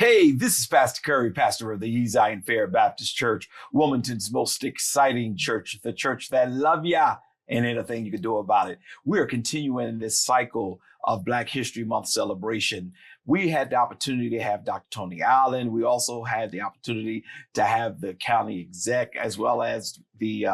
Hey, this is Pastor Curry, pastor of the Zion Fair Baptist Church, Wilmington's most exciting church, the church that love ya and anything you can do about it. We are continuing this cycle of Black History Month celebration. We had the opportunity to have Dr. Tony Allen. We also had the opportunity to have the county exec, as well as the,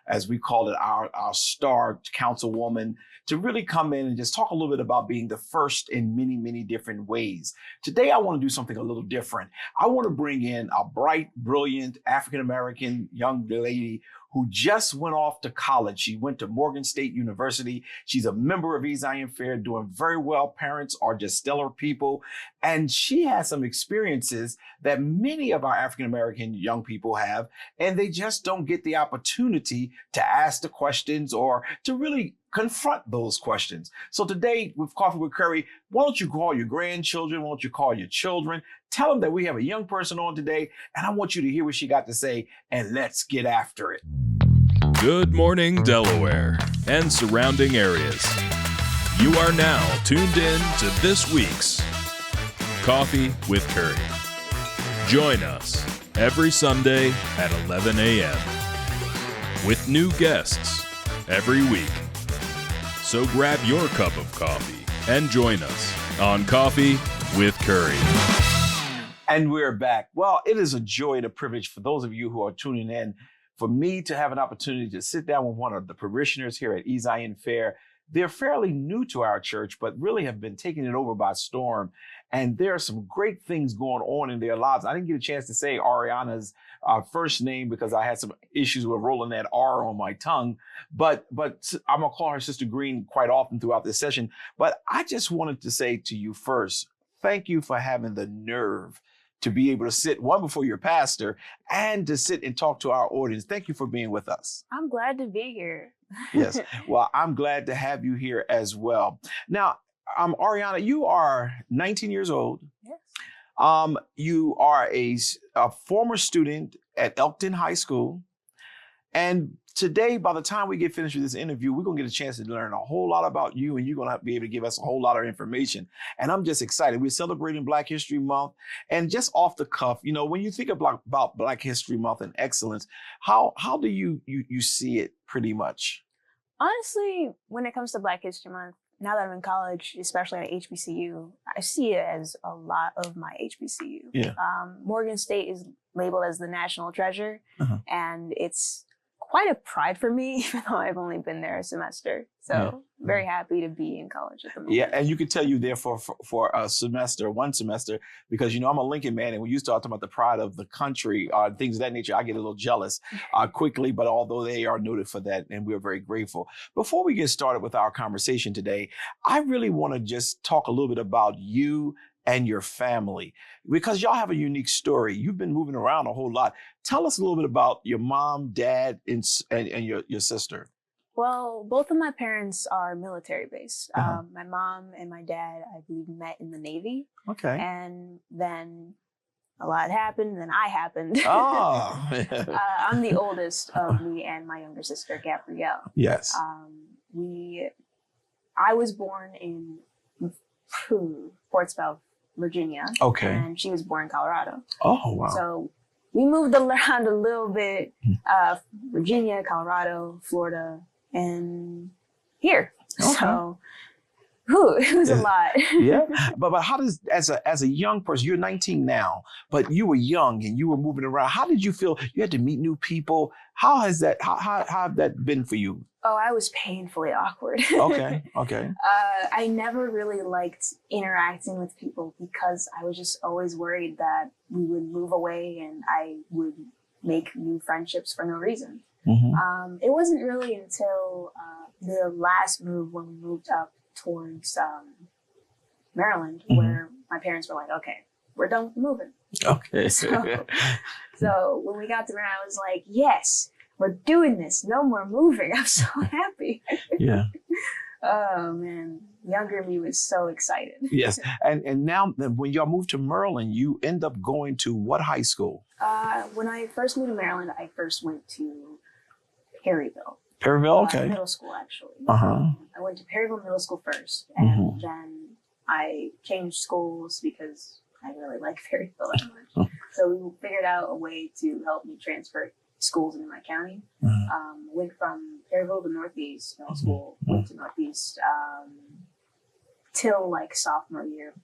as we call it, our star councilwoman, to really come in and just talk a little bit about being the first in many, many different ways. Today, I want to do something a little different. I want to bring in a bright, brilliant African-American young lady who just went off to college. She went to Morgan State University. She's a member of Zion Fair, doing very well. Parents are just stellar people. And she has some experiences that many of our African-American young people have, and they just don't get the opportunity to ask the questions or to really confront those questions. So today with Coffee with Curry, why don't you call your grandchildren? Why don't you call your children? Tell them that we have a young person on today, and I want you to hear what she got to say, and let's get after it. Good morning, Delaware and surrounding areas. You are now tuned in to this week's Coffee with Curry. Join us every Sunday at 11 a.m. with new guests every week. So grab your cup of coffee and join us on Coffee with Curry. And we're back. Well, it is a joy and a privilege for those of you who are tuning in for me to have an opportunity to sit down with one of the parishioners here at Zion Fair. They're fairly new to our church, but really have been taking it over by storm. And there are some great things going on in their lives. I didn't get a chance to say Arianna's first name because I had some issues with rolling that R on my tongue. But I'm going to call her Sister Greene quite often throughout this session. But I just wanted to say to you first, thank you for having the nerve to be able to sit, one, before your pastor, and to sit and talk to our audience. Thank you for being with us. I'm glad to be here. Yes. Well, I'm glad to have you here as well. Now, Arianna, you are 19 years old. Yes. You are a former student at Elkton High School. And today, by the time we get finished with this interview, we're going to get a chance to learn a whole lot about you, and you're going to be able to give us a whole lot of information. And I'm just excited. We're celebrating Black History Month. And just off the cuff, you know, when you think about Black History Month and excellence, how do you see it pretty much? Honestly, when it comes to Black History Month, now that I'm in college, especially at HBCU, I see it as a lot of my HBCU. Yeah. Morgan State is labeled as the national treasure, and it's quite a pride for me, even though I've only been there a semester. So very happy to be in college at the moment. Yeah, and you can tell you there for a semester, one semester, because, you know, I'm a Lincoln man, and when you start talking about the pride of the country, things of that nature, I get a little jealous quickly, but although they are noted for that, and we're very grateful. Before we get started with our conversation today, I really want to just talk a little bit about you and your family, because y'all have a unique story. You've been moving around a whole lot. Tell us a little bit about your mom, dad, and your sister. Well, both of my parents are military based. My mom and my dad, I believe, met in the Navy. Okay. And then a lot happened, and then I happened. Oh. I'm the oldest of me and my younger sister, Gabrielle. Yes. I was born in Portsmouth, Virginia. Okay. And she was born in Colorado. Oh, wow. So we moved around a little bit, Virginia, Colorado, Florida, and here. Okay. So it was a lot. Yeah. But how does, as a young person, you're 19 now, but you were young and you were moving around. How did you feel? You had to meet new people. How have that been for you? Oh, I was painfully awkward. Okay. I never really liked interacting with people because I was just always worried that we would move away and I would make new friendships for no reason. Mm-hmm. It wasn't really until the last move, when we moved up towards Maryland, where my parents were like, okay, we're done with moving. Okay. So when we got to Maryland, I was like, yes, we're doing this. No more moving. I'm so happy. Yeah. Oh, man. Younger me was so excited. Yes. And now when y'all moved to Maryland, you end up going to what high school? When I first moved to Maryland, I first went to Perryville. Perryville, okay. Middle school, actually. Uh-huh. I went to Perryville Middle School first, and then I changed schools because I really like Fairfield that much. So we figured out a way to help me transfer schools in my county. Went from Fairfield to Northeast Middle School, went to Northeast till like sophomore year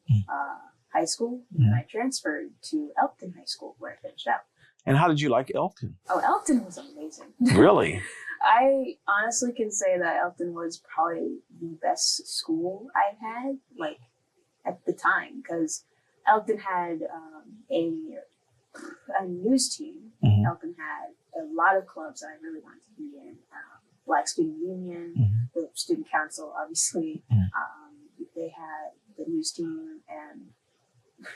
high school. And I transferred to Elkton High School where I finished out. And how did you like Elkton? Oh, Elkton was amazing. Really? I honestly can say that Elkton was probably the best school I've had, like, at the time, because Elkton had a news team. Elkton had a lot of clubs that I really wanted to be in. Black Student Union, the Student Council, obviously. They had the news team and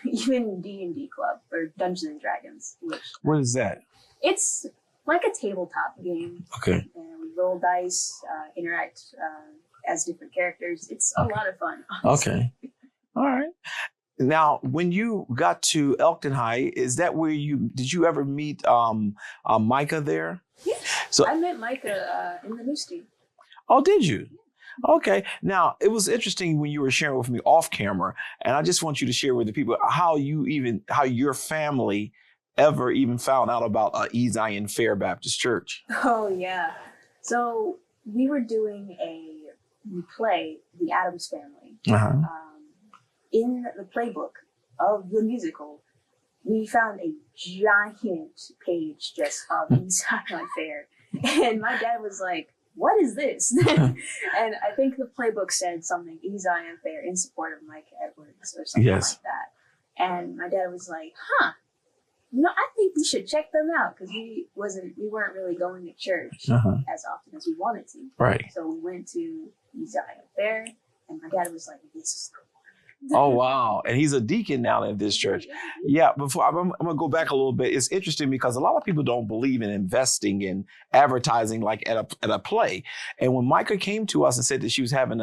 even D&D Club, or Dungeons and Dragons. What is that? It's like a tabletop game. Okay. And we roll dice, interact as different characters. It's a lot of fun, honestly. Okay. All right. Now, when you got to Elkton High, is that where did you ever meet Micah there? Yeah. So I met Micah in the news team. Oh, did you? Okay. Now, it was interesting when you were sharing with me off camera, and I just want you to share with the people how your family ever even found out about E. Zion Fair Baptist Church. Oh, yeah. So we were doing a play, The Addams Family. In the playbook of the musical, we found a giant page just of E. Zion Fair. And my dad was like, what is this? And I think the playbook said something, E. Zion Fair in support of Mike Edwards or something like that. And my dad was like, I think we should check them out, because we weren't really going to church as often as we wanted to. Right. So we went to E. Zion Fair, and my dad was like, this is the one. Oh, wow. And he's a deacon now in this church. Yeah, before I'm going to go back a little bit. It's interesting because a lot of people don't believe in investing in advertising like at a play. And when Micah came to us and said that she was having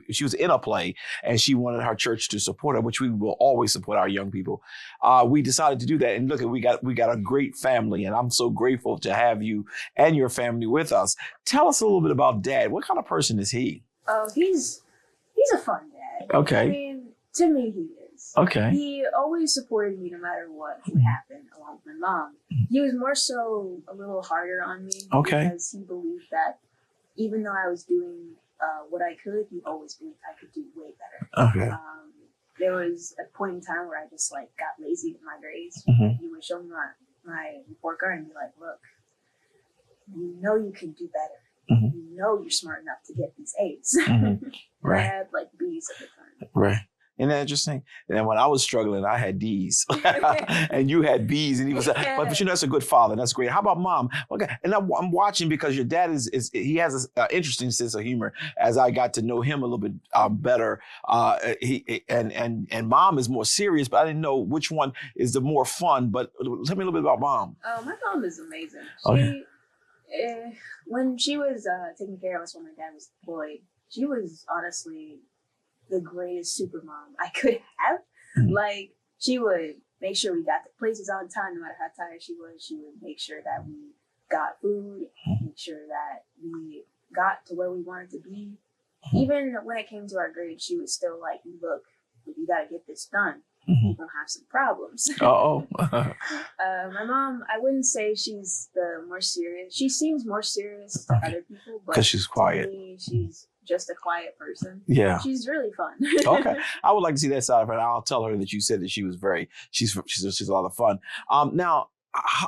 she was in a play and she wanted her church to support her, which we will always support our young people, we decided to do that. And look, we got a great family, and I'm so grateful to have you and your family with us. Tell us a little bit about Dad. What kind of person is he? Oh, he's a fun dad. Okay. I mean, to me, he is. Okay. He always supported me no matter what would happen, along with my mom. He was more so a little harder on me. Okay. Because he believed that even though I was doing what I could, he always believed I could do way better. Okay. There was a point in time where I just got lazy with my grades. He would show me my report card and be like, look, you know you can do better. You know you're smart enough to get these A's. Right. I had B's at the time. Right. Isn't that interesting? And when I was struggling, I had D's and you had B's, and he was, but that's a good father. That's great. How about Mom? Okay. And I'm watching because your dad he has an interesting sense of humor. As I got to know him a little bit better, and Mom is more serious, but I didn't know which one is the more fun. But tell me a little bit about Mom. Oh, my mom is amazing. Okay. When she was taking care of us when my dad was deployed, she was honestly the greatest super mom I could have. She would make sure we got to places on time, no matter how tired she was. She would make sure that we got food, make sure that we got to where we wanted to be. Even when it came to our grades, she was still like, look, you got to get this done. We're going to have some problems. My mom, I wouldn't say she's the more serious. She seems more serious to other people, but because she's quiet. To me, she's just a quiet person. Yeah. She's really fun. Okay. I would like to see that side of her. And I'll tell her that you said that she's a lot of fun. Now,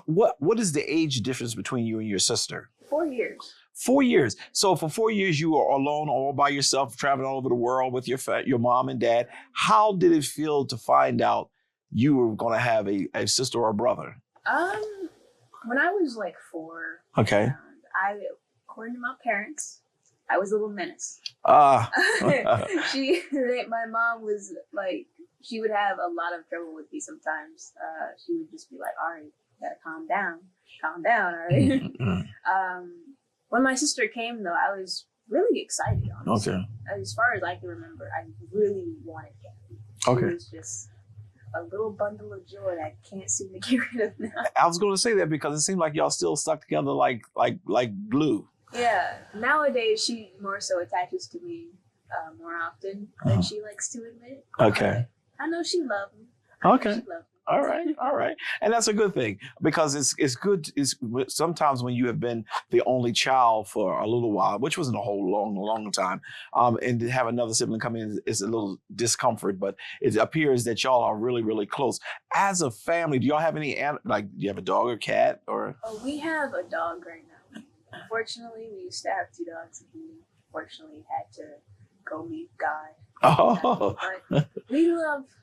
what is the age difference between you and your sister? 4 years. 4 years. So for 4 years, you were alone, all by yourself, traveling all over the world with your mom and dad. How did it feel to find out you were going to have a sister or a brother? When I was 4. Okay. According to my parents, I was a little menace. My mom was she would have a lot of trouble with me sometimes. She would just be like, all right, you gotta calm down, all right? When my sister came, though, I was really excited, honestly. Okay. As far as I can remember, I really wanted Gabby. She was just a little bundle of joy that I can't seem to get rid of now. I was going to say that because it seemed like y'all still stuck together like glue. Yeah. Nowadays, she more so attaches to me more often than she likes to admit. Okay. I know she loves me. Okay. She loved me. All right, and that's a good thing because it's good. It's sometimes when you have been the only child for a little while, which wasn't a whole long time, and to have another sibling come in is a little discomfort. But it appears that y'all are really close as a family. Do y'all have any do you have a dog or cat or? Oh, we have a dog right now. Unfortunately, we used to have 2 dogs, and he unfortunately had to go meet God. Oh, But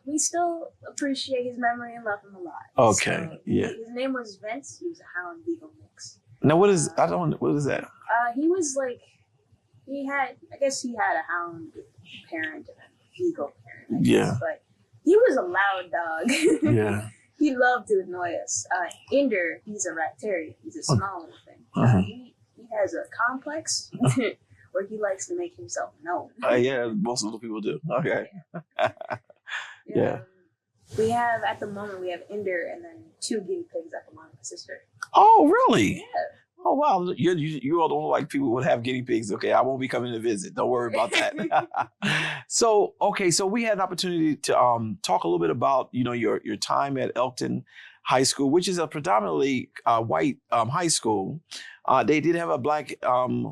we still appreciate his memory and love him a lot. okay, So, yeah. His name was Vince. He was a Hound Beagle mix. Now what is what is that? He was like, I guess he had a hound parent and a beagle parent. Yeah. But he was a loud dog. Yeah. He loved to annoy us. Ender, he's a rat terrier. He's a small little thing. Uh-huh. He has a complex where he likes to make himself known. Yeah, most of the people do. Okay. Yeah. We have, at the moment, we have Ender and then 2 guinea pigs at the moment, my sister. Oh, really? Yeah. Oh, wow. You all don't like people would have guinea pigs. Okay, I won't be coming to visit. Don't worry about that. So we had an opportunity to talk a little bit about, your time at Elkton High School, which is a predominantly white high school. They did have a black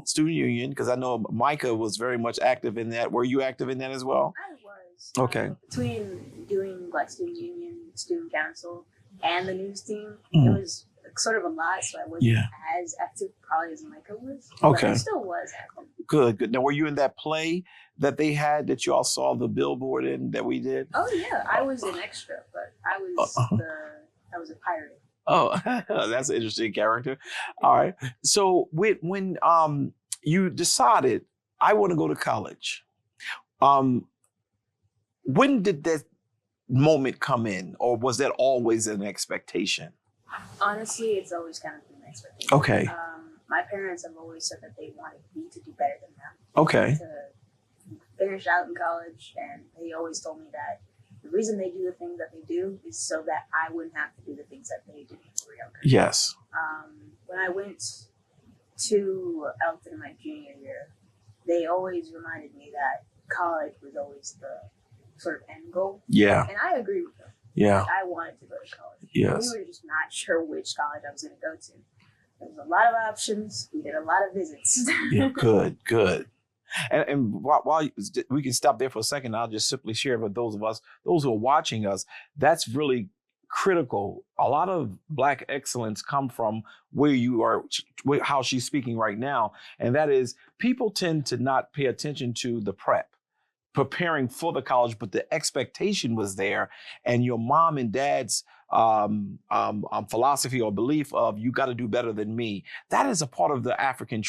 student union because I know Micah was very much active in that. Were you active in that as well? I was. Okay. Between doing Black Student Union, Student Council, and the news team, Mhm. it was sort of a lot, so I wasn't as active probably as Micah was. Okay. But I still was active. Good. Now, were you in that play that they had that you all saw the billboard in that we did? Oh yeah, I was an extra, but I was a pirate. Oh, that's an interesting character. All right. So when you decided I want to go to college, when did that moment come in, or was that always an expectation? Honestly, it's always kind of been an expectation. Okay. My parents have always said that they wanted me to do better than them. Okay. To finish out in college, and they always told me that the reason they do the things that they do is so that I wouldn't have to do the things that they did when we were younger. Yes. When I went to Elkton in my junior year, they always reminded me that college was always the sort of end goal. Yeah. And I agree with them. Yeah. I wanted to go to college. Yes. We were just not sure which college I was going to go to. There was a lot of options. We did a lot of visits. Yeah. Good. And while we can stop there for a second, I'll just simply share with those who are watching us, that's really critical. A lot of Black excellence come from where you are, how she's speaking right now. And that is, people tend to not pay attention to the preparing for the college, but the expectation was there. And your mom and dad's philosophy or belief of you got to do better than me. That is a part of the African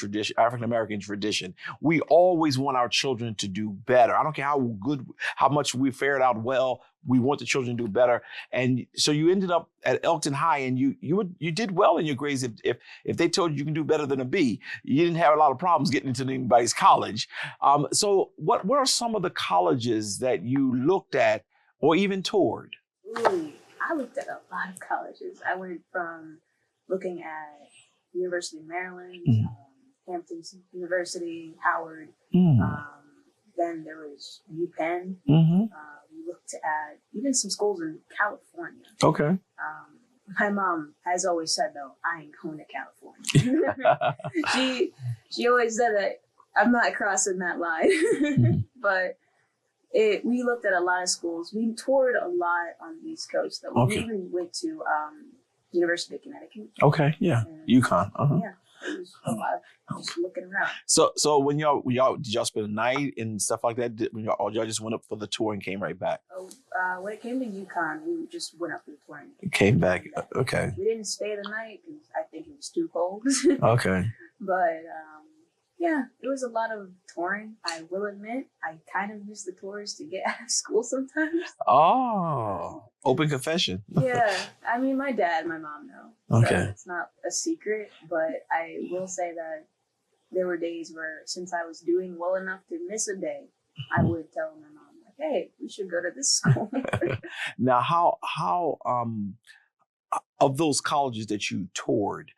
American tradition. We always want our children to do better. I don't care how much we fared out well. We want the children to do better. And so you ended up at Elkton High, and you did well in your grades. If they told you can do better than a B, you didn't have a lot of problems getting into anybody's college. So what are some of the colleges that you looked at or even toured? Ooh, I looked at a lot of colleges. I went from looking at University of Maryland, Hampton University, Howard. Then there was UPenn. We looked at even some schools in California. Okay. My mom has always said, though, I ain't going to California. she always said that I'm not crossing that line. But we looked at a lot of schools. We toured a lot on the East Coast. Though. We even went to University of Connecticut. Okay, yeah. UConn. Yeah. It was a lot of just looking around. So when y'all did y'all spend a night and stuff like that? Or y'all just went up for the tour and came right back? When it came to UConn, we just went up for the tour and came back. Okay. We didn't stay the night because I think it was too cold. Okay. But yeah, it was a lot of touring. I will admit, I kind of miss the tours to get out of school sometimes. Oh, open confession. Yeah, I mean, my dad, my mom know. Okay. So it's not a secret, but I will say that there were days where, since I was doing well enough to miss a day, I would tell my mom, like, "Hey, we should go to this school." Now, how of those colleges that you toured,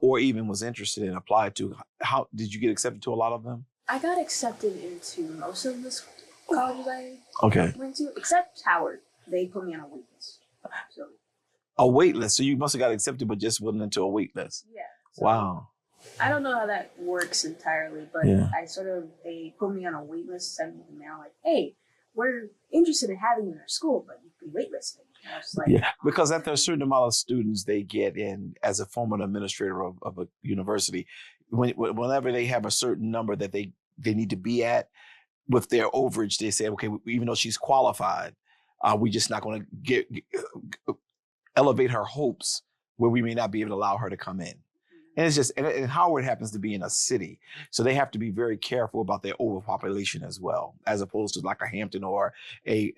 or even was interested in, applied to, how did you get accepted to a lot of them? I got accepted into most of the colleges I Okay. went to, except Howard. they put me on a wait list. So A wait list. So you must have got accepted, but just went into a wait list. yeah. So Wow. I don't know how that works entirely, but Yeah. they put me on a wait list, sent me an email like, hey, we're interested in having you in our school, but you can wait list. And I was like, Yeah, because after a certain amount of students they get in as a former administrator of a university, whenever they have a certain number that they need to be at with their overage, they say, okay, even though she's qualified, we're just not going to elevate her hopes where we may not be able to allow her to come in. And it's just, and Howard happens to be in a city, so they have to be very careful about their overpopulation as well, as opposed to like a Hampton or a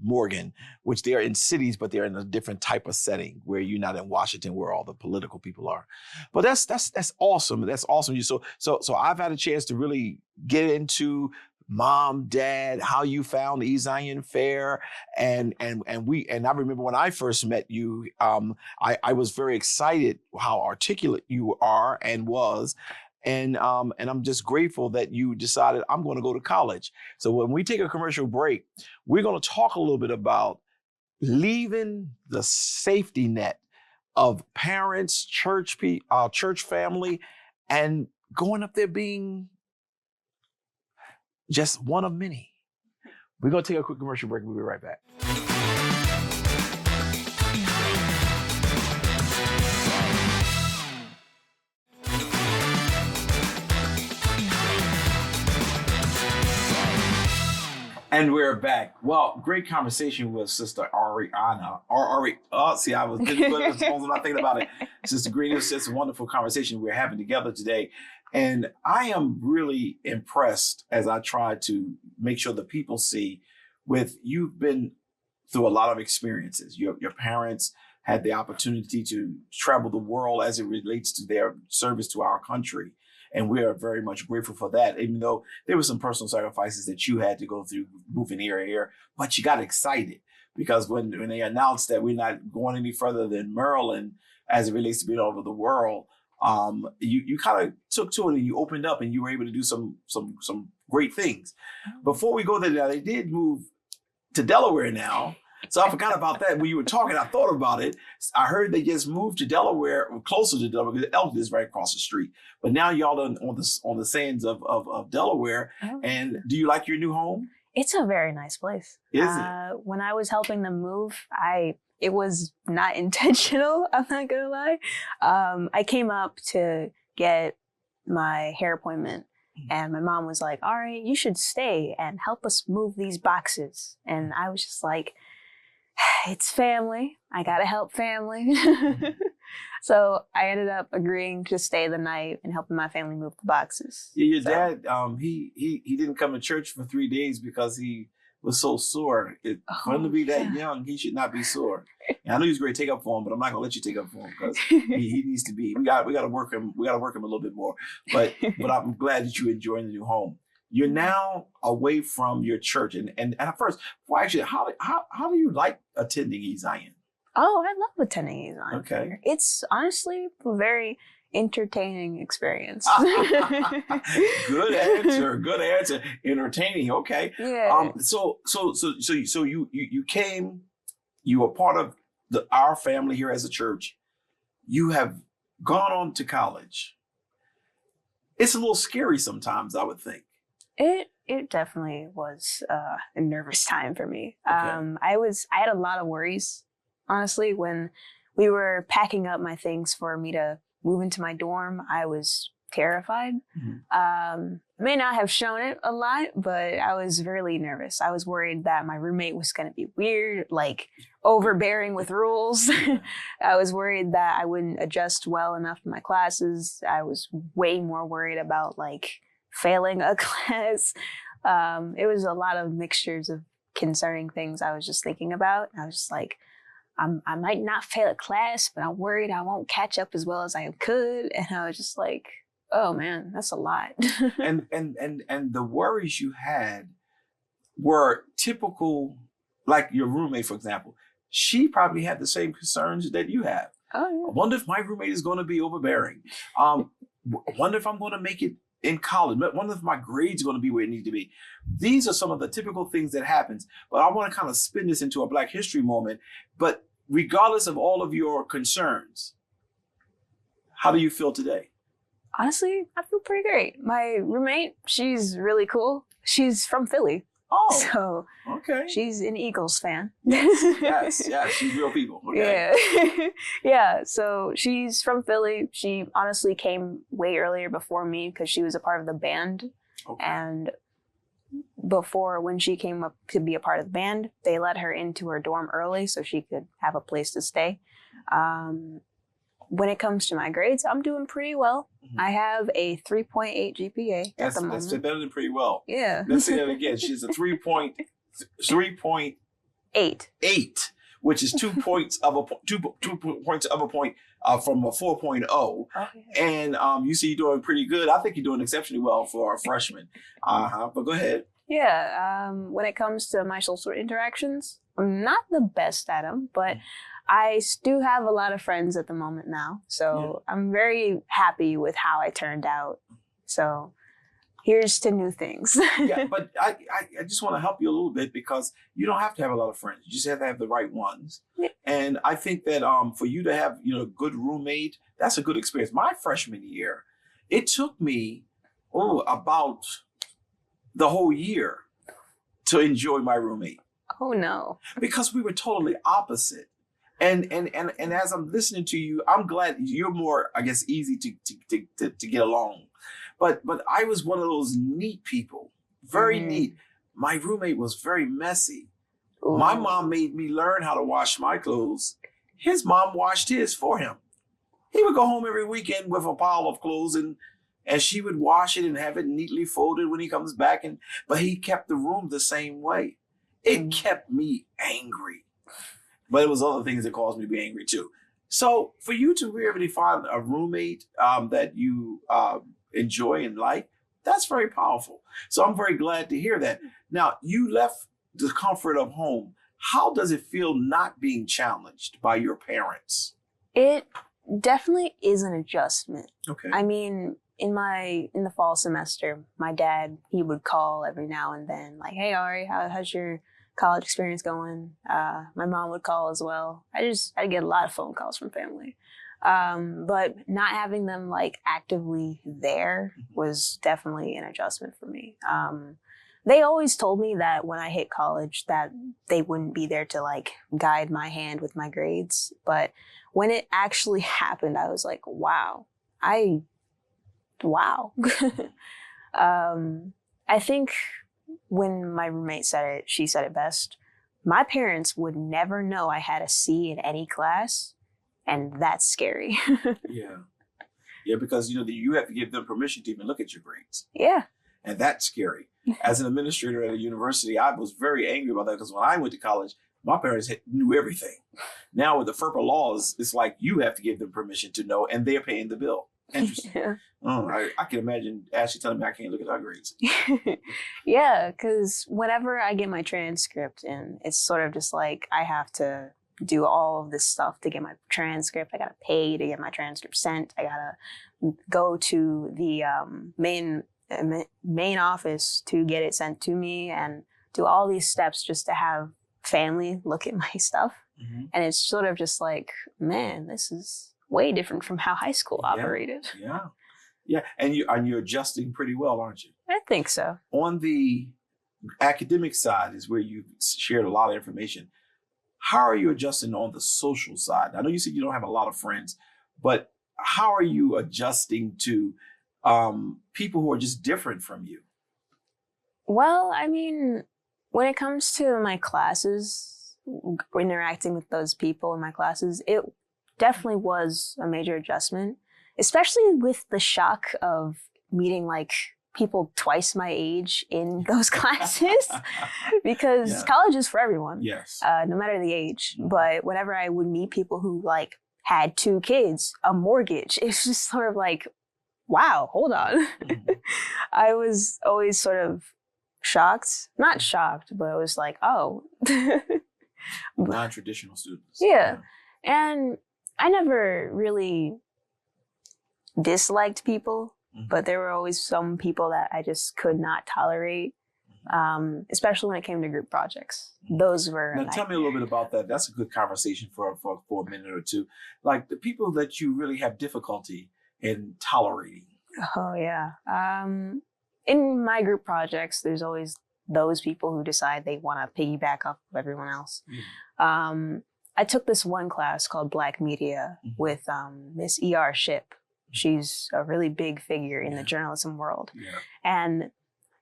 Morgan, which they are in cities, but they're in a different type of setting where you're not in Washington where all the political people are. But that's awesome. That's awesome. So I've had a chance to really get into Mom, Dad, how you found the Zion Fair, and I remember when I first met you, I was very excited how articulate you are and was. And I'm just grateful that you decided I'm going to go to college. So when we take a commercial break, we're going to talk a little bit about leaving the safety net of parents, church family, and going up there being just one of many. We're going to take a quick commercial break. We'll be right back. And we're back. Well, great conversation with Sister Arianna. See, I was not thinking about it. Sister Greene, it's just a wonderful conversation we're having together today. And I am really impressed as I try to make sure the people see you've been through a lot of experiences. Your parents had the opportunity to travel the world as it relates to their service to our country. And we are very much grateful for that, even though there were some personal sacrifices that you had to go through moving here, but you got excited because when they announced that we're not going any further than Maryland as it relates to being all over the world, you kind of took to it and you opened up and you were able to do some great things. Before we go there, now they did move to Delaware now. So I forgot about that. When you were talking, I thought about it. I heard they just moved to Delaware, or closer to Delaware, because Elton is right across the street. But now y'all on the sands of Delaware. Oh. And do you like your new home? It's a very nice place. Is it? When I was helping them move, it was not intentional, I'm not gonna lie. I came up to get my hair appointment and my mom was like, all right, you should stay and help us move these boxes. And I was just like, it's family. I gotta help family. So I ended up agreeing to stay the night and helping my family move the boxes. Yeah, your dad, he didn't come to church for 3 days because he was so sore. For him to be that young, he should not be sore. And I know he was great to take up for him, but I'm not gonna let you take up for him because he needs to be. We gotta work him. We gotta work him a little bit more. But I'm glad that you're enjoying the new home. You're now away from your church, and at first, well, actually, how do you like attending Zion? Oh, I love attending Zion. Okay, it's honestly a very entertaining experience. Good answer. Entertaining. Okay. Yeah. So you came. You were part of our family here as a church. You have gone on to college. It's a little scary sometimes, I would think. It definitely was a nervous time for me. Okay. I had a lot of worries, honestly, when we were packing up my things for me to move into my dorm. I was terrified. Mm-hmm. May not have shown it a lot, but I was really nervous. I was worried that my roommate was going to be weird, like overbearing with rules. I was worried that I wouldn't adjust well enough to my classes. I was way more worried about like failing a class. It was a lot of mixtures of concerning things I was just thinking about. I was just like, I might not fail a class, but I'm worried I won't catch up as well as I could. And I was just like, oh man, that's a lot. and the worries you had were typical, like your roommate, for example. She probably had the same concerns that you have. Oh, yeah. I wonder if my roommate is going to be overbearing. I wonder if I'm going to make it in college. One of my grades going to be where it needs to be. These are some of the typical things that happens. But I want to kind of spin this into a Black History moment. But regardless of all of your concerns, how do you feel today? Honestly, I feel pretty great. My roommate, she's really cool. She's from Philly. Oh, So okay. she's an Eagles fan. Yes, she's real people. Okay. Yeah. Yeah. So she's from Philly. She honestly came way earlier before me because she was a part of the band. Okay. And before, when she came up to be a part of the band, they let her into her dorm early so she could have a place to stay. When it comes to my grades, I'm doing pretty well. Mm-hmm. I have a 3.8 GPA at the moment. That's better than pretty well. Yeah. Let's say that again. She's a 3.8, which is 2 points of a point from a 4.0. Okay. And you see you're doing pretty good. I think you're doing exceptionally well for a freshman. But go ahead. Yeah. When it comes to my social interactions, I'm not the best at them, but I do have a lot of friends at the moment now. So I'm very happy with how I turned out. So here's to new things. Yeah, but I just want to help you a little bit because you don't have to have a lot of friends. You just have to have the right ones. Yeah. And I think that for you to have, a good roommate, that's a good experience. My freshman year, it took me about the whole year to enjoy my roommate. Oh no. Because we were totally opposite. And as I'm listening to you, I'm glad you're more, I guess, easy to get along. But I was one of those neat people, very neat. My roommate was very messy. Ooh. My mom made me learn how to wash my clothes. His mom washed his for him. He would go home every weekend with a pile of clothes and she would wash it and have it neatly folded when he comes back. But he kept the room the same way. It kept me angry. But it was other things that caused me to be angry too. So for you to really find a roommate that you enjoy and like, that's very powerful. So I'm very glad to hear that. Now, you left the comfort of home. How does it feel not being challenged by your parents? It definitely is an adjustment. Okay. I mean, in the fall semester, my dad, he would call every now and then, like, "Hey, Ari, how's your college experience going?" My mom would call as well. I get a lot of phone calls from family. But not having them like actively there was definitely an adjustment for me. They always told me that when I hit college that they wouldn't be there to like guide my hand with my grades. But when it actually happened, I was like, wow. I think when my roommate said it, she said it best. My parents would never know I had a C in any class, and that's scary. Yeah, because you have to give them permission to even look at your grades. Yeah. And that's scary. As an administrator at a university, I was very angry about that because when I went to college, my parents knew everything. Now with the FERPA laws, it's like you have to give them permission to know, and they're paying the bill. Interesting. Yeah. I can imagine Ashley telling me I can't look at her grades. Yeah, because whenever I get my transcript in, it's sort of just like I have to do all of this stuff to get my transcript. I gotta pay to get my transcript sent. I gotta go to the main office to get it sent to me and do all these steps just to have family look at my stuff. Mm-hmm. And it's sort of just like, man, this is way different from how high school operated. Yeah. And you're adjusting pretty well, aren't you? I think so. On the academic side is where you shared a lot of information. How are you adjusting on the social side? I know you said you don't have a lot of friends, but how are you adjusting to people who are just different from you? Well, I mean, when it comes to my classes, interacting with those people in my classes, it definitely was a major adjustment, especially with the shock of meeting like people twice my age in those classes because college is for everyone. Yes. No matter the age. But whenever I would meet people who like had 2 kids, a mortgage, it's just sort of like, wow, hold on. I was always sort of shocked. Not shocked, but I was like, oh. Non-traditional students. Yeah. And I never really disliked people. but there were always some people that I just could not tolerate, especially when it came to group projects. Those were. Now, tell me a little bit about that. That's a good conversation for a minute or two. Like the people that you really have difficulty in tolerating. Oh, yeah. In my group projects, there's always those people who decide they want to piggyback off of everyone else. I took this one class called Black Media with Miss E.R. Ship. She's a really big figure in the journalism world. And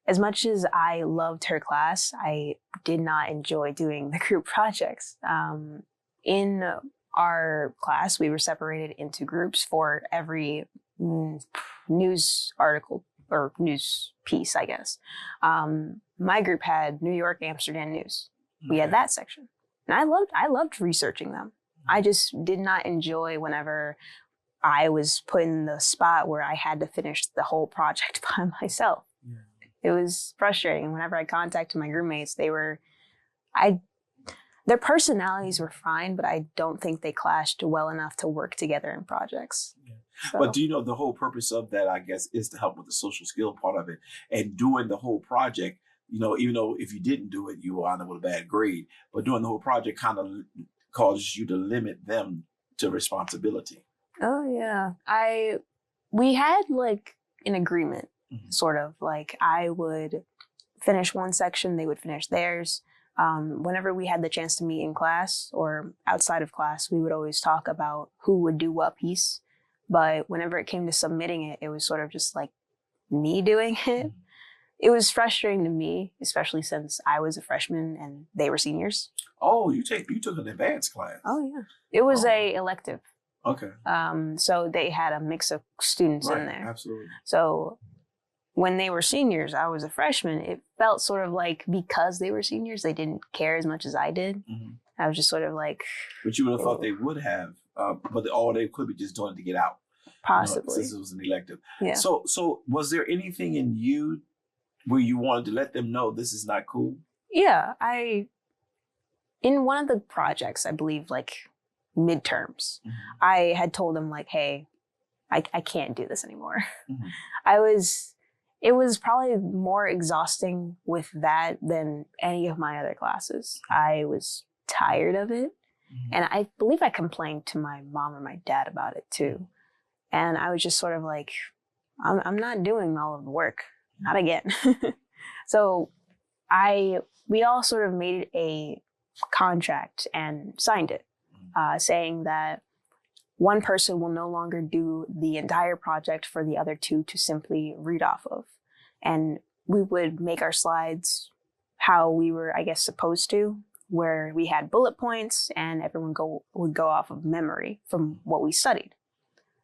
as much as I loved her class, I did not enjoy doing the group projects. In our class, we were separated into groups for every news article or news piece, I guess. My group had New York, Amsterdam news. We had that section. And I loved researching them. I just did not enjoy whenever I was put in the spot where I had to finish the whole project by myself. It was frustrating. Whenever I contacted my roommates, their personalities were fine, but I don't think they clashed well enough to work together in projects. So. But do you know the whole purpose of that, I guess, is to help with the social skill part of it. And doing the whole project, you know, even though if you didn't do it, you will end up with a bad grade. But doing the whole project kind of causes you to limit them to responsibility. Oh, yeah. We had like an agreement, sort of. Like I would finish one section, they would finish theirs. Whenever we had the chance to meet in class or outside of class, we would always talk about who would do what piece. But whenever it came to submitting it, it was sort of just like me doing it. It was frustrating to me, especially since I was a freshman and they were seniors. Oh, you took an advanced class. Oh, yeah. It was a elective. Okay. So they had a mix of students in there. Absolutely. So when they were seniors, I was a freshman. It felt sort of like because they were seniors, they didn't care as much as I did. I was just sort of like... But you would have thought they would have, but all they could be just doing it to get out. Possibly. Since it was an elective. Yeah. So was there anything in you where you wanted to let them know this is not cool? Yeah. In one of the projects, I believe like midterms, I had told them like, hey, I can't do this anymore. It was probably more exhausting with that than any of my other classes. I was tired of it. And I believe I complained to my mom or my dad about it too. And I was just sort of like, I'm not doing all of the work, not again. So we all sort of made a contract and signed it, saying that one person will no longer do the entire project for the other two to simply read off of. And we would make our slides how we were, I guess, supposed to, where we had bullet points and everyone would go off of memory from what we studied.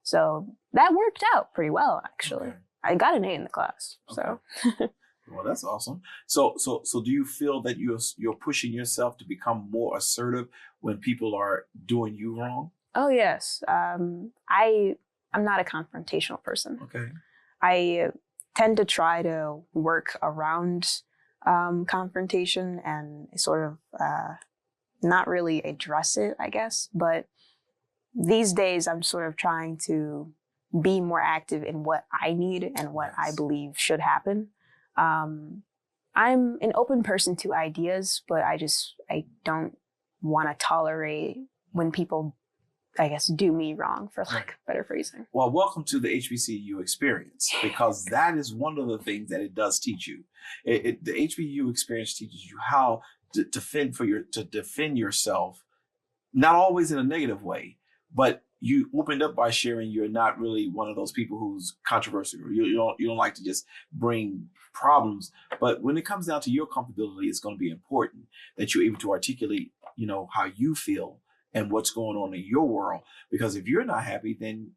So that worked out pretty well, actually. Okay. I got an A in the class. So. Well, that's awesome. So do you feel that you're pushing yourself to become more assertive when people are doing you wrong? Oh, yes. I'm not a confrontational person. Okay. I tend to try to work around confrontation and sort of not really address it, I guess. But these days, I'm sort of trying to be more active in what I need and what I believe should happen. I'm an open person to ideas, but I don't want to tolerate when people, I guess, do me wrong, for lack of better phrasing. Well, welcome to the HBCU experience, because that is one of the things that it does teach you. The HBCU experience teaches you how to defend yourself, not always in a negative way, but you opened up by sharing you're not really one of those people who's controversial. You don't like to just bring problems. But when it comes down to your comfortability, it's going to be important that you're able to articulate, how you feel and what's going on in your world. Because if you're not happy, then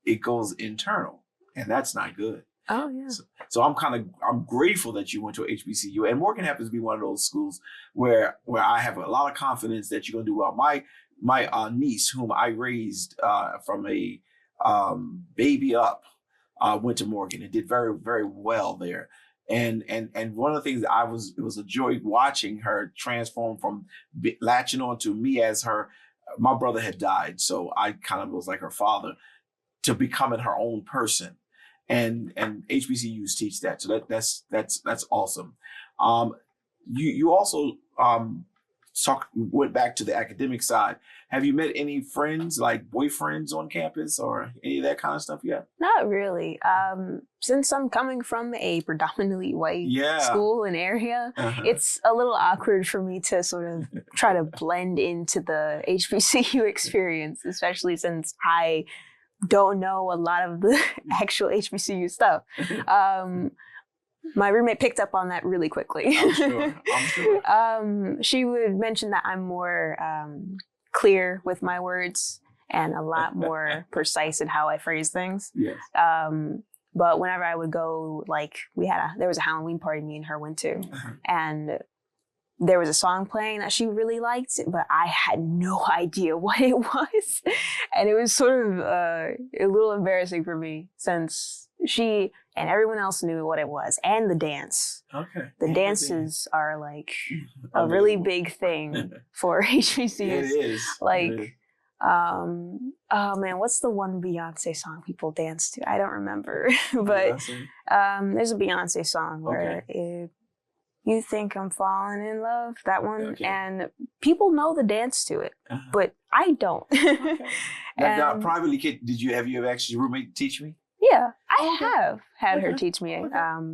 it goes internal, and that's not good. Oh, yeah. So I'm grateful that you went to HBCU, and Morgan happens to be one of those schools where I have a lot of confidence that you're going to do well. My niece, whom I raised from a baby up, went to Morgan and did very, very well there. And one of the things that it was a joy watching her transform from latching on to me as my brother had died, so I kind of was like her father, to becoming her own person. and HBCUs teach that. So that's awesome. You also went back to the academic side. Have you met any friends, like boyfriends on campus or any of that kind of stuff yet? Not really. Since I'm coming from a predominantly white school and area, it's a little awkward for me to sort of try to blend into the HBCU experience, especially since I don't know a lot of the actual HBCU stuff. My roommate picked up on that really quickly. I'm sure. She would mention that I'm more clear with my words and a lot more precise in how I phrase things. Yes. But whenever I would go, like there was a Halloween party me and her went to, and there was a song playing that she really liked, but I had no idea what it was. And it was sort of a little embarrassing for me since she and everyone else knew what it was, and the dance. Okay. The dances are like a really big thing for HBCUs. It is. Like, it is. Oh man, what's the one Beyonce song people dance to? I don't remember, but there's a Beyonce song where you think I'm falling in love, that one, and people know the dance to it, but I don't. Now, privately, did you ever actually roommate teach me? Yeah, I have had her teach me,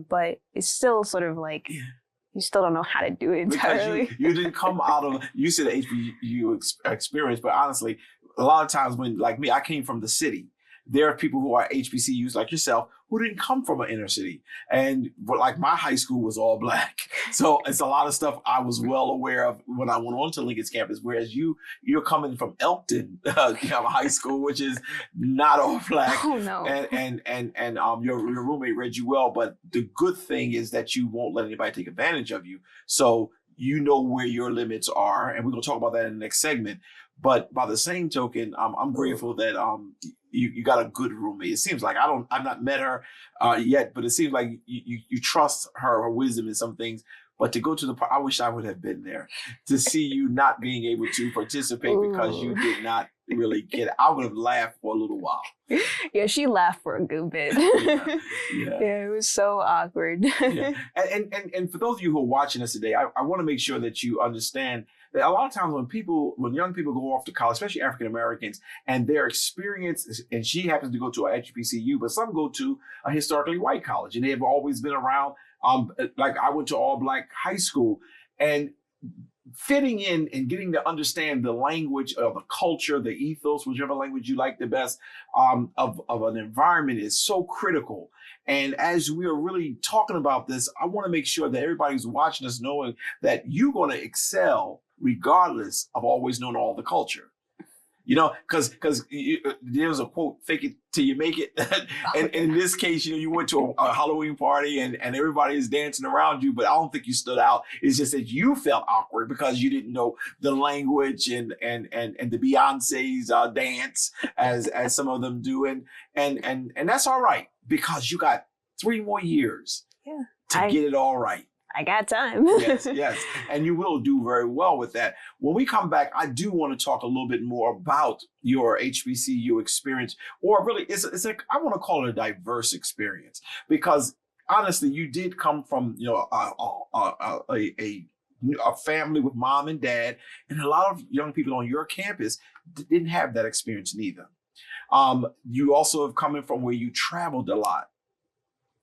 but it's still sort of like you still don't know how to do it entirely. Because you didn't come out of, you said the HBCU experience, but honestly, a lot of times when, like me, I came from the city. There are people who are HBCUs like yourself who didn't come from an inner city. But like my high school was all Black. So it's a lot of stuff I was well aware of when I went on to Lincoln's campus, whereas you're coming from Elkton high school, which is not all Black. Oh no. And your roommate read you well, but the good thing is that you won't let anybody take advantage of you. So you know where your limits are, and we're gonna talk about that in the next segment. But by the same token, I'm grateful that you got a good roommate. It seems like I've not met her yet, but it seems like you trust her wisdom in some things. But to go to I wish I would have been there to see you not being able to participate because you did not really get it. I would have laughed for a little while. Yeah, she laughed for a good bit. Yeah, it was so awkward. And for those of you who are watching us today, I want to make sure that you understand that a lot of times when young people go off to college, especially African Americans, and their experience, and she happens to go to a HBCU, but some go to a historically white college, and they have always been around. Like I went to all Black high school, and fitting in and getting to understand the language of the culture, the ethos, whichever language you like the best, of an environment is so critical. And as we are really talking about this, I want to make sure that everybody who's watching us knowing that you're going to excel regardless of always knowing all the culture. Because there's a quote, fake it till you make it. And in this case, you went to a Halloween party and everybody is dancing around you, but I don't think you stood out. It's just that you felt awkward because you didn't know the language and the Beyonce's dance as some of them do. And that's all right because you got 3 more years to get it all right. I got time. Yes. And you will do very well with that. When we come back, I do want to talk a little bit more about your HBCU experience, or really, I want to call it a diverse experience, because honestly, you did come from, a family with mom and dad, and a lot of young people on your campus didn't have that experience neither. You also have come from where you traveled a lot.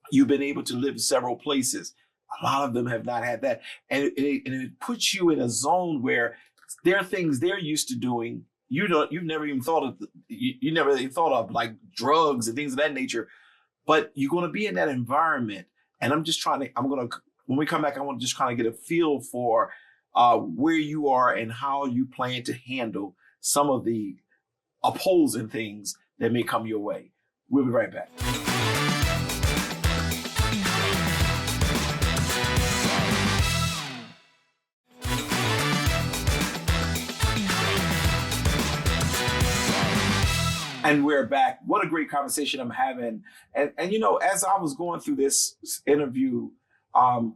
You've been able to live in several places. A lot of them have not had that. And it puts you in a zone where there are things they're used to doing. You've never even thought of, you never even thought of, like drugs and things of that nature, but you're going to be in that environment. And when we come back, I want to just kind of get a feel for where you are and how you plan to handle some of the opposing things that may come your way. We'll be right back. And we're back. What a great conversation I'm having. And as I was going through this interview,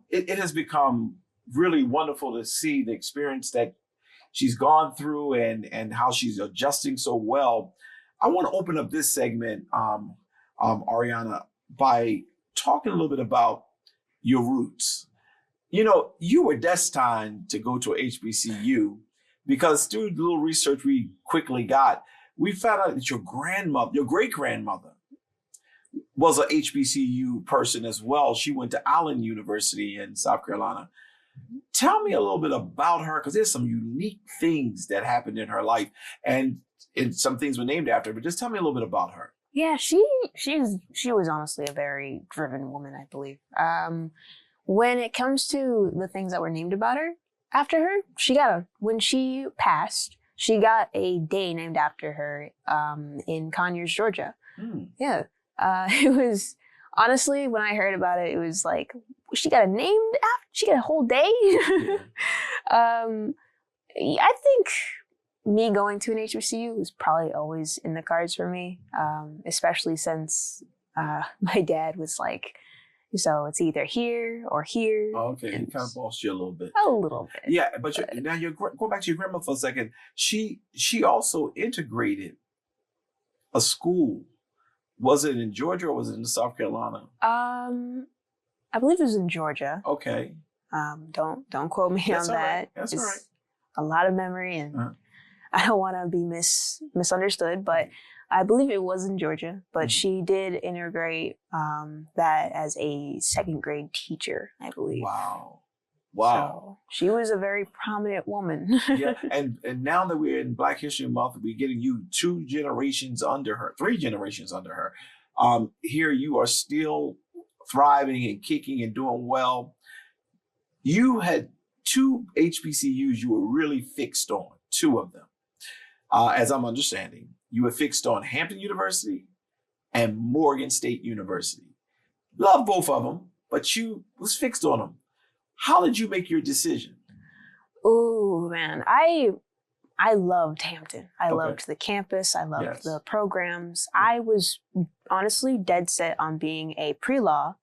it has become really wonderful to see the experience that she's gone through and how she's adjusting so well. I want to open up this segment, Arianna, by talking a little bit about your roots. You know, you were destined to go to a HBCU because through the little research we quickly got, we found out that your grandmother, your great-grandmother, was a HBCU person as well. She went to Allen University in South Carolina. Tell me a little bit about her, because there's some unique things that happened in her life, and some things were named after her. But just tell me a little bit about her. Yeah, she was honestly a very driven woman, I believe. When it comes to the things that were named about her, after her, when she passed, she got a day named after her in Conyers, Georgia. Yeah. It was, honestly, when I heard about it, it was like, she got a whole day? I think me going to an HBCU was probably always in the cards for me, especially since my dad was like, so it's either here or here. Oh, okay, he kind of bossed you a little bit. A little bit. Yeah, but now you're going back to your grandma for a second. She also integrated a school. Was it in Georgia or was it in South Carolina? I believe it was in Georgia. Okay. Don't quote me on that. That's all right. A lot of memory, and I don't want to be misunderstood, but I believe it was in Georgia. But she did integrate that as a second grade teacher, I believe. Wow. So she was a very prominent woman. Yeah, and now that we're in Black History Month, we're getting you 3 generations under her. Here you are still thriving and kicking and doing well. You had 2 HBCUs you were really fixed on, 2 of them. As I'm understanding, you were fixed on Hampton University and Morgan State University. Love both of them, but you was fixed on them. How did you make your decision? Oh man, I loved Hampton. I loved the campus. I loved the programs. I was honestly dead set on being a pre-law.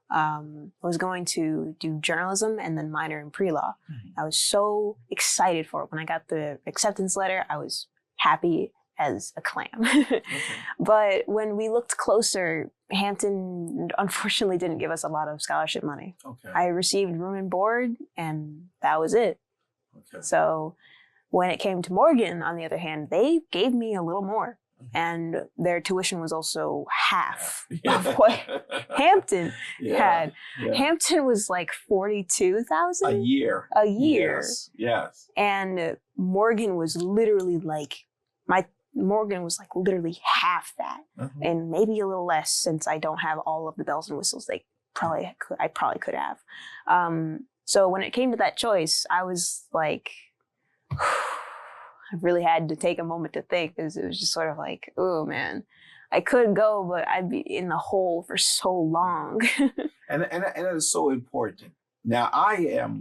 I was going to do journalism and then minor in pre-law. I was so excited for it. When I got the acceptance letter, I was happy as a clam. But when we looked closer, Hampton unfortunately didn't give us a lot of scholarship money. I received room and board, and that was it. So when it came to Morgan, on the other hand, they gave me a little more. And their tuition was also half of what Hampton had. Hampton was like $42,000 a year. Yes. And Morgan was literally literally half that, and maybe a little less, since I don't have all of the bells and whistles I probably could have. So when it came to that choice, I was like, I really had to take a moment to think, because it was just sort of like, oh man, I could go, but I'd be in the hole for so long. and that is so important. Now I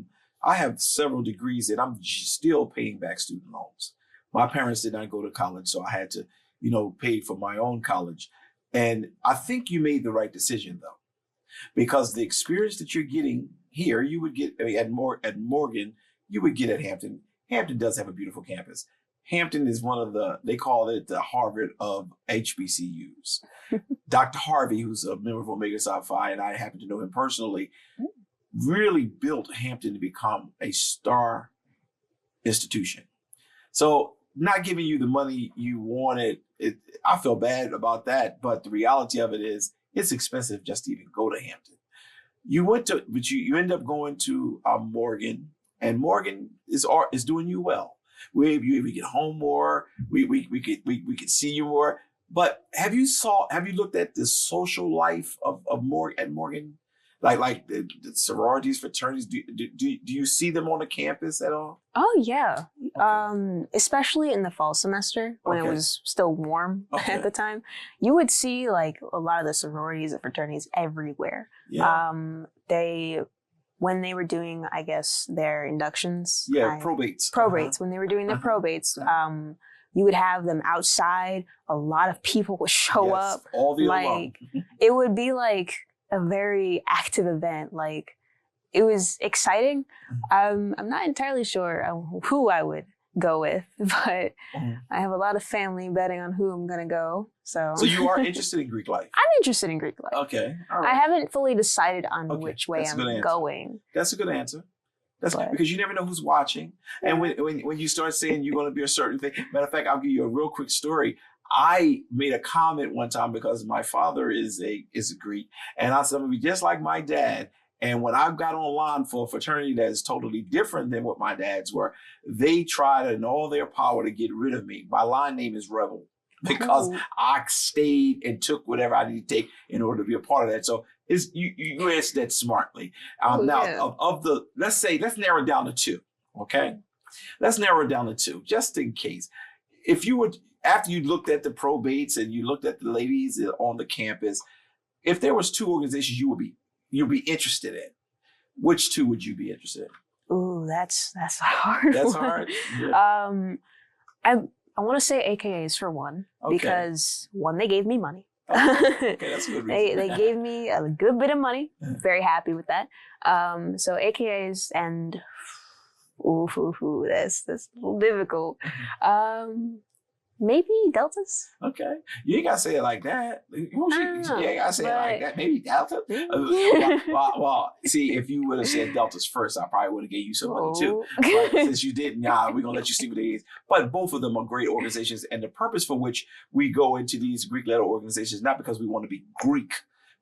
have several degrees and I'm still paying back student loans. My parents did not go to college, so I had to, pay for my own college. And I think you made the right decision, though, because the experience that you're getting here, you would get at Morgan, you would get at Hampton. Hampton does have a beautiful campus. Hampton is they call it the Harvard of HBCUs. Dr. Harvey, who's a member of Omega Psi Phi, and I happen to know him personally, really built Hampton to become a star institution. So not giving you the money you wanted, I feel bad about that, but the reality of it is it's expensive just to even go to Hampton. You end up going to Morgan, and Morgan is doing you well. We get home more, we could see you more. But have you looked at the social life of Morgan? Like the sororities, fraternities, do you see them on the campus at all? Oh yeah, especially in the fall semester when it was still warm at the time, you would see like a lot of the sororities and fraternities everywhere. When they were doing, I guess, their inductions. Probates. Probates. When they were doing their probates, you would have them outside. A lot of people would show up. All the alum. It would be like a very active event. Like, it was exciting. I'm not entirely sure who I would go with, but I have a lot of family betting on who I'm going to go. So you are interested in Greek life? I'm interested in Greek life. Okay. All right. I haven't fully decided on which way I'm going. That's a good answer. That's because you never know who's watching. And when you start saying you're going to be a certain thing, matter of fact, I'll give you a real quick story. I made a comment one time because my father is a Greek, and I said, I'm going to be just like my dad. And when I got online for a fraternity that is totally different than what my dad's were, they tried in all their power to get rid of me. My line name is Rebel because I stayed and took whatever I need to take in order to be a part of that. So you answered that smartly. Let's narrow it down to two. Okay, let's narrow it down to two, just in case. If you would, after you looked at the probates and you looked at the ladies on the campus, if there was two organizations you'd be interested in, which two would you be interested in? Ooh, that's hard. That's hard. Yeah. I want to say AKAs for one, because one, they gave me money. Okay, that's a good reason. They gave me a good bit of money. Very happy with that. So AKAs and that's a little difficult. Maybe Deltas. Okay, you ain't gotta say it like that. You ain't gotta say it like that. Maybe Delta. Well, see, if you would have said Deltas first, I probably would have gave you some money too. But since you didn't, we're gonna let you see what it is. But both of them are great organizations, and the purpose for which we go into these Greek-led organizations, not because we want to be Greek,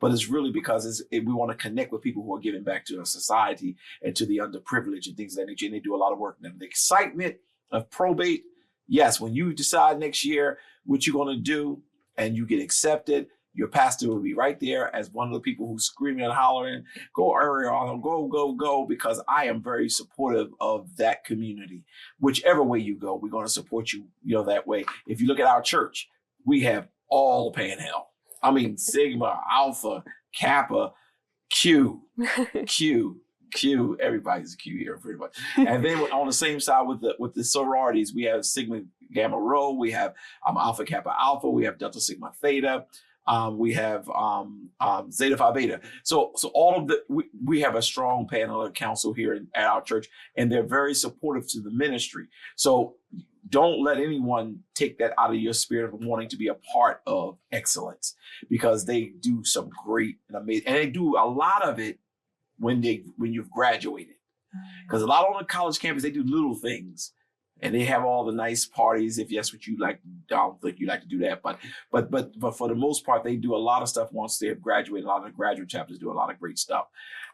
but it's really because we want to connect with people who are giving back to our society and to the underprivileged and things of that nature. And they do a lot of work. And the excitement of probate. Yes, when you decide next year what you're going to do and you get accepted, your pastor will be right there as one of the people who's screaming and hollering, go Arianna, go, go, go, because I am very supportive of that community. Whichever way you go, we're going to support you, that way. If you look at our church, we have all the panhandle. I mean, Sigma, Alpha, Kappa, Q, everybody's a Q here pretty much. And then on the same side with the sororities, we have Sigma Gamma Rho, we have Alpha Kappa Alpha, we have Delta Sigma Theta, we have Zeta Phi Beta. So all of we have a strong panel of council here at our church, and they're very supportive to the ministry. So don't let anyone take that out of your spirit of wanting to be a part of excellence, because they do some great and amazing, and they do a lot of it when you've graduated. Because a lot on the college campus, they do little things and they have all the nice parties, if that's what you like. I don't think you like to do that, but for the most part, they do a lot of stuff once they have graduated. A lot of the graduate chapters do a lot of great stuff.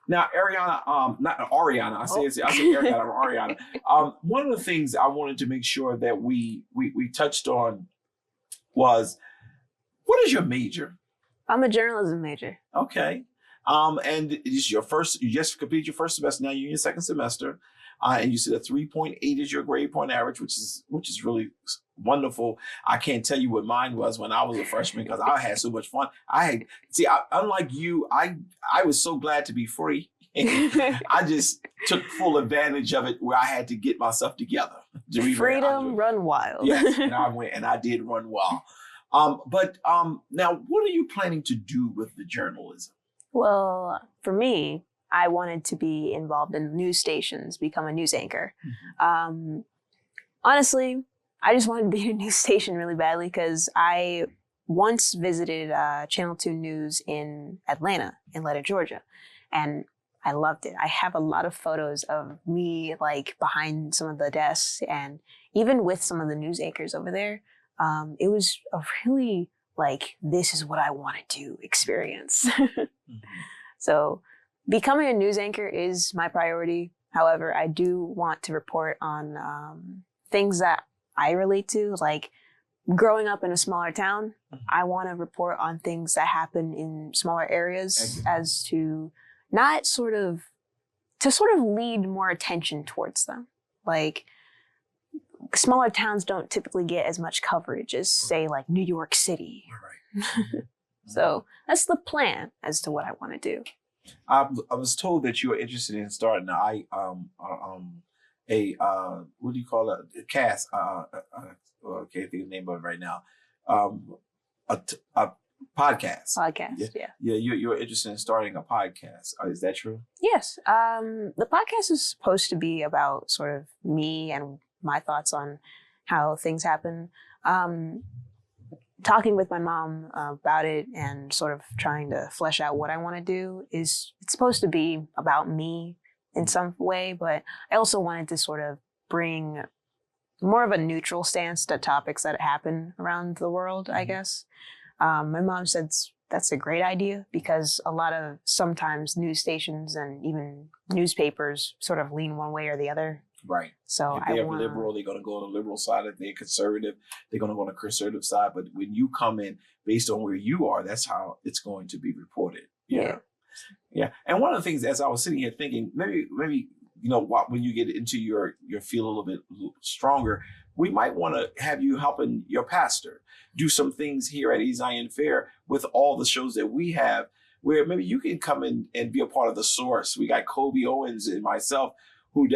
Now, Arianna, not Arianna, I say Arianna or Arianna. One of the things I wanted to make sure that we touched on was, what is your major? I'm a journalism major. Okay. And it's you just completed your first semester. Now you're in your second semester. And you said a 3.8 is your grade point average, which is really wonderful. I can't tell you what mine was when I was a freshman, because I had so much fun. Unlike you, I was so glad to be free. I just took full advantage of it, where I had to get myself together. Freedom, run wild. Yes, and I went and I did run wild. But now, what are you planning to do with the journalism? Well, for me, I wanted to be involved in news stations, become a news anchor. Mm-hmm. Honestly, I just wanted to be in a news station really badly, because I once visited Channel 2 News in Atlanta, Georgia, and I loved it. I have a lot of photos of me behind some of the desks, and even with some of the news anchors over there. It was a really this is what I want to do experience. Mm-hmm. So becoming a news anchor is my priority. However, I do want to report on things that I relate to, like growing up in a smaller town. Mm-hmm. I want to report on things that happen in smaller areas, as to not sort of lead more attention towards them. Smaller towns don't typically get as much coverage as, say, New York City. Right. So that's the plan as to what I want to do. I was told that you were interested in starting what do you call it? A cast. I can't think of the name of it right now. A podcast. Podcast, yeah. Yeah, you're interested in starting a podcast. Is that true? Yes. The podcast is supposed to be about sort of me and my thoughts on how things happen. Talking with my mom about it and sort of trying to flesh out what I want to do it's supposed to be about me in some way, but I also wanted to sort of bring more of a neutral stance to topics that happen around the world, I guess. My mom said that's a great idea because a lot of sometimes news stations and even newspapers sort of lean one way or the other. Right. So if they're liberal, they're going to go on the liberal side. If they're conservative, they're going to go on the conservative side. But when you come in based on where you are, that's how it's going to be reported. Yeah. And one of the things, as I was sitting here thinking, maybe when you get into your field a little bit stronger, we might want to have you helping your pastor do some things here at eZion Fair with all the shows that we have, where maybe you can come in and be a part of the source. We got Kobe Owens and myself who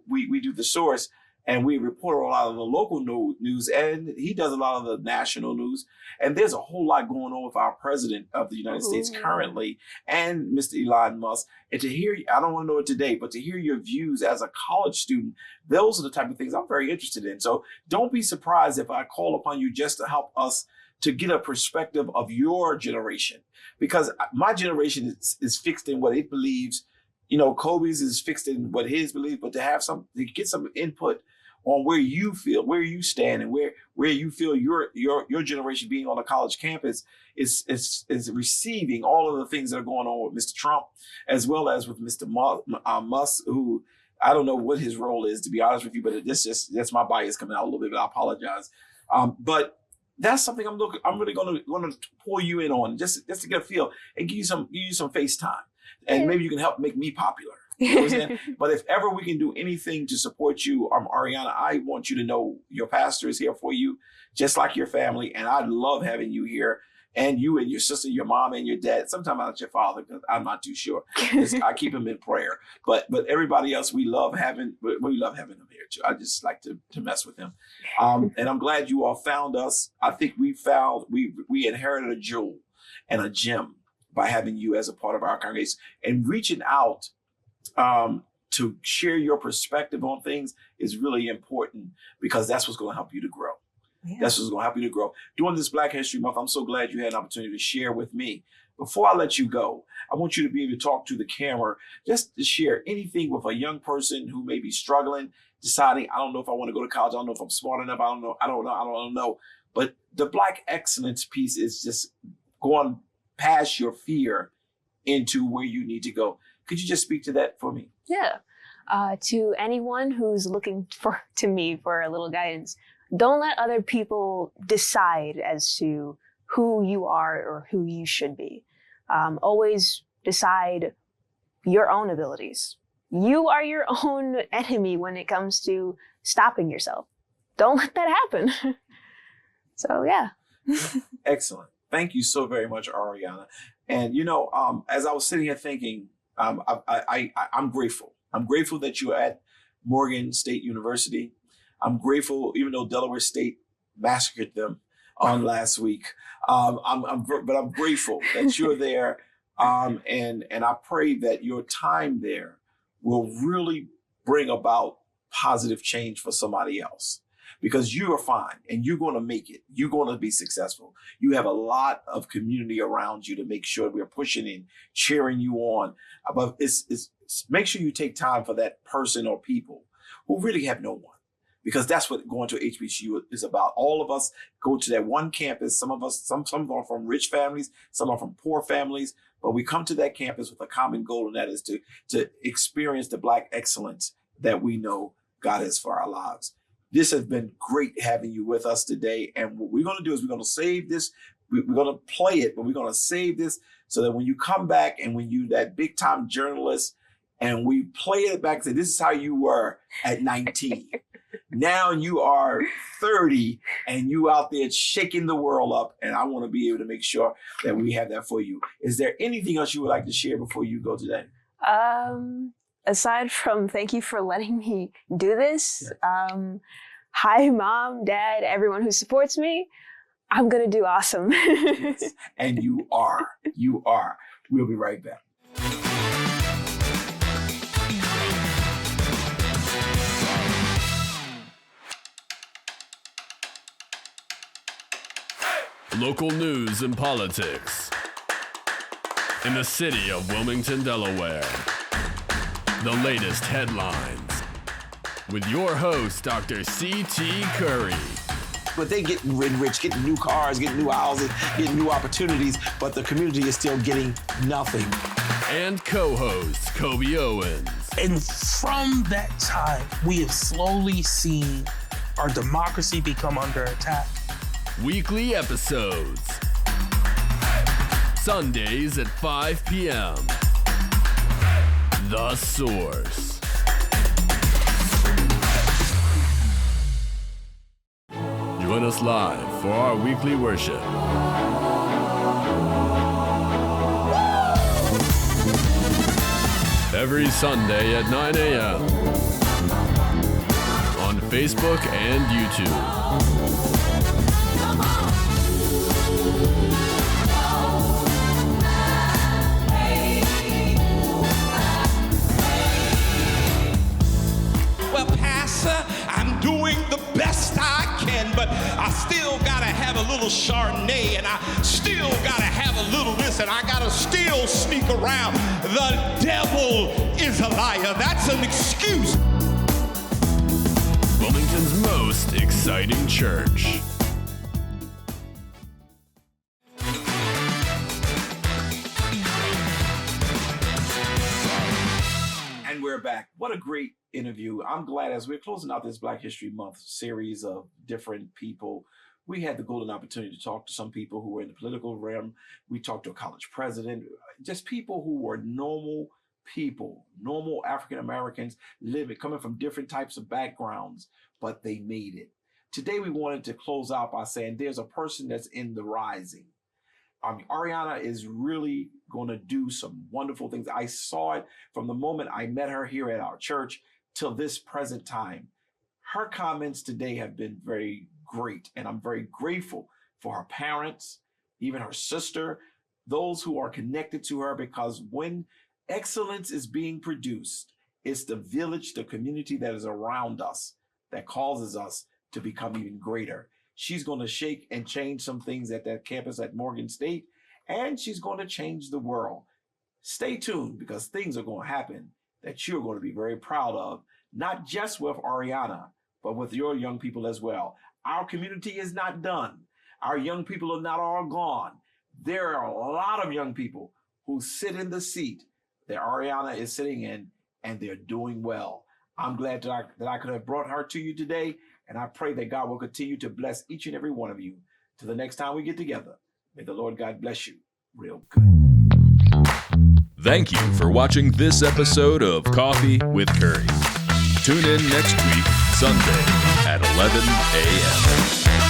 we do the source, and we report a lot of the local news, and he does a lot of the national news. And there's a whole lot going on with our president of the United States currently, and Mr. Elon Musk. And to hear, I don't want to know it today, but to hear your views as a college student, those are the type of things I'm very interested in. So don't be surprised if I call upon you just to help us to get a perspective of your generation, because my generation is fixed in what it believes. Kobe's is fixed in what his beliefs, but to get some input on where you feel, where you stand, and where you feel your generation being on a college campus is receiving all of the things that are going on with Mr. Trump, as well as with Mr. Musk, who I don't know what his role is, to be honest with you, but that's my bias coming out a little bit, but I apologize. But that's something I'm really going to pull you in on just to get a feel and give you some FaceTime. And maybe you can help make me popular. You know what I'm saying? But if ever we can do anything to support you, Arianna, I want you to know your pastor is here for you, just like your family. And I love having you here, and you and your sister, your mom and your dad. Sometimes not your father, because I'm not too sure. I keep him in prayer. But everybody else, we love having them here too. I just like to mess with them. And I'm glad you all found us. I think we inherited a jewel and a gem by having you as a part of our congregation and reaching out to share your perspective on things is really important, because that's what's going to help you to grow. Yeah. That's what's going to help you to grow. During this Black History Month, I'm so glad you had an opportunity to share with me. Before I let you go, I want you to be able to talk to the camera, just to share anything with a young person who may be struggling, deciding, I don't know if I want to go to college. I don't know if I'm smart enough. I don't know. But the Black excellence piece is just going past your fear into where you need to go. Could you just speak to that for me? Yeah. To anyone who's looking to me for a little guidance, don't let other people decide as to who you are or who you should be. Always decide your own abilities. You are your own enemy when it comes to stopping yourself. Don't let that happen. So, yeah. Excellent. Thank you so very much, Arianna. And, as I was sitting here thinking, I'm grateful. I'm grateful that you're at Morgan State University. I'm grateful, even though Delaware State massacred them on last week. But I'm grateful that you're there. And I pray that your time there will really bring about positive change for somebody else. Because you are fine and you're going to make it. You're going to be successful. You have a lot of community around you to make sure we're pushing and cheering you on. But it's make sure you take time for that person or people who really have no one. Because that's what going to HBCU is about. All of us go to that one campus. Some are from rich families, some are from poor families. But we come to that campus with a common goal, and that is to experience the Black excellence that we know God has for our lives. This has been great having you with us today. And what we're going to do is we're going to save this. We're going to play it, but we're going to save this so that when you come back and when you that big time journalist and we play it back and say, this is how you were at 19. Now you are 30 and you out there shaking the world up. And I want to be able to make sure that we have that for you. Is there anything else you would like to share before you go today? Aside from thank you for letting me do this, hi, Mom, Dad, everyone who supports me, I'm going to do awesome. Yes. And you are. We'll be right back. Local news and politics in the city of Wilmington, Delaware. The latest headlines with your host, Dr. C.T. Curry. But they get rich, getting new cars, getting new houses, getting new opportunities, but the community is still getting nothing. And co-host, Kobe Owens. And from that time, we have slowly seen our democracy become under attack. Weekly episodes. Sundays at 5 p.m. The Source. Join us live for our weekly worship. Every Sunday at 9 a.m. on Facebook and YouTube. Well, Pastor, I'm doing the best I can, but I still gotta have a little Chardonnay, and I still gotta have a little this, and I gotta still sneak around. The devil is a liar. That's an excuse. Wilmington's most exciting church. And we're back. What a great interview. I'm glad as we're closing out this Black History Month series of different people, we had the golden opportunity to talk to some people who were in the political realm. We talked to a college president, just people who were normal people, normal African Americans coming from different types of backgrounds, but they made it. Today, we wanted to close out by saying there's a person that's in the rising. Arianna is really going to do some wonderful things. I saw it from the moment I met her here at our church till this present time. Her comments today have been very great, and I'm very grateful for her parents, even her sister, those who are connected to her, because when excellence is being produced, it's the village, the community that is around us that causes us to become even greater. She's going to shake and change some things at that campus at Morgan State, and she's going to change the world. Stay tuned, because things are going to happen that you're going to be very proud of, not just with Arianna, but with your young people as well. Our community is not done. Our young people are not all gone. There are a lot of young people who sit in the seat that Arianna is sitting in, and they're doing well. I'm glad that I could have brought her to you today, and I pray that God will continue to bless each and every one of you. Till the next time we get together, may the Lord God bless you real good. Thank you for watching this episode of Coffee with Curry. Tune in next week, Sunday at 11 a.m.